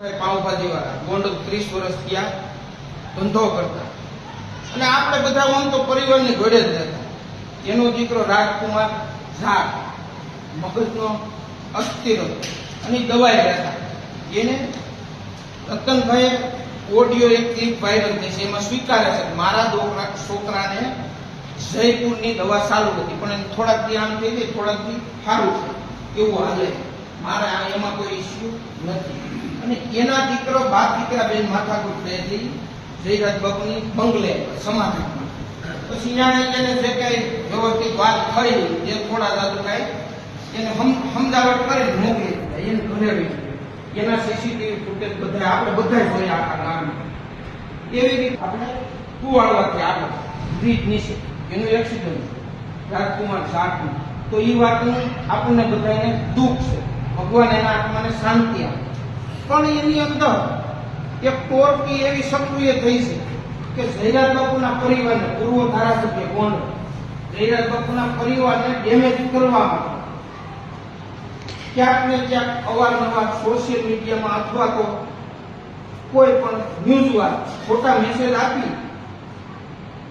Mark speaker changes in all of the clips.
Speaker 1: પાવભાજી વાળા ગોંડલ 30 વર્ષ થયા ધંધો કરતા અને આપણે બધા આમ તો પરિવારની ઘોડે જ રહેતા. એનો દીકરો રાજકુમાર ઝા મગજનો અસ્થિર હતો અને દવાઈ રહેતા. એને રતનભાઈ ઓડિયો એક ક્લિપ વાયરલ થઈ છે, એમાં સ્વીકારે છે કે મારા છોકરાને જયપુરની દવા ચાલુ હતી પણ એને થોડાક દી આમ થઈ ગઈ, થોડાક દી સારું છે એવું હાલે. મારે એમાં કોઈ ઇસ્યુ નથી. અને એના દીકરો બાપ દીકરા બેન માથાકૂટ થઈ હતી જયરાજ બાપુની બંગલે સમાધાનમાં. પછી એને જે કઈ વ્યવસ્થિત વાત થઈ એ થોડા દાદુ કઈ એને સમજાવટ કરી મોકલી એને ઘરે આવી. એના સીસીટીવી ફૂટેજ બધા આપણે બધા જોયા આખા ગામમાં. એવી રીતે આપણે કુવાડવાથી આગળ બ્રિજ નીચે એનું એક્સિડન્ટ રાજકુમાર ઝાનું. તો એ વાતનું આપણને બધાને દુઃખ છે. ભગવાન એના આત્માને શાંતિ આપે. પણ એની અંદર એક ટોળકી એવી સક્રિય થઈ છે કે જયરાજ બાપુના પરિવારને પૂર્વ ધારાસભ્ય ગોંડલ જયરાજ બાપુના પરિવારને ડેમેજ કરવા માટે ક્યાંક ને ક્યાંક અવારનવાર સોશિયલ મીડિયામાં અથવા તો કોઈ પણ ન્યૂઝમાં ખોટા મેસેજ આપી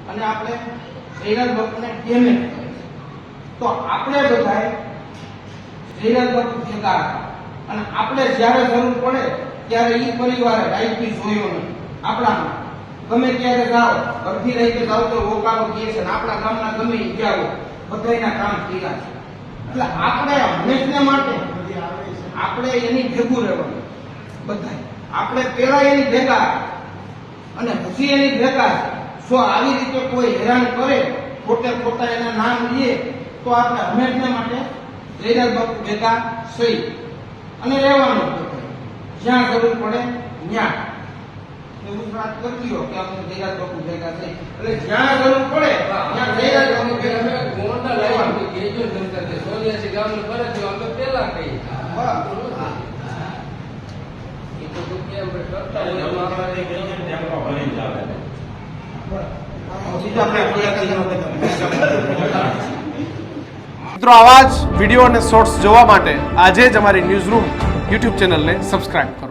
Speaker 1: અને આપણે જયરાજ બાપુને ડેમેજ કરે છે. તો આપણે બધાએ જયરાજ બાપુ ભેગા હતા અને આપણે જ્યારે જરૂર પડે ત્યારે એ પરિવારે રાઈટથી જોયો નથી. આપણામાં ગમે ત્યારે જાઓ અડધી રાઈતે જાઓ તો ઓકારો કહે છે ને આપણા ગામના ગમે ગયા બધાના કામ કર્યા છે. એટલે આપણે હંમેશને માટે આપણે એની ભેગું રહેવાનું. બધા આપણે પેલા એની ભેગા અને પછી એની ભેગા. જો આવી રીતે કોઈ હેરાન કરે ખોટા એના નામ લે તો આપણે હંમેશને માટે જયરાજ બાપુ ભેગા સહી અને રહેવાનું. જ્યાં જરૂર પડે ત્યાં એવું વાત કરતી હો કે આપણે જયરાજ બાપુ ભેગા થઈ એટલે જ્યાં જરૂર પડે ત્યાં જયરાજ બાપુ ભેગા ગોંડલ રહેવાનું. સોનિયાસી ગામનું કરે છે અમે પેલા કહી
Speaker 2: મિત્રો, આવા જ વિડીયો અને શોર્ટ્સ જોવા માટે આજે જ અમારી ન્યૂઝ રૂમ યુટ્યુબ ચેનલને સબસ્ક્રાઇબ કરો.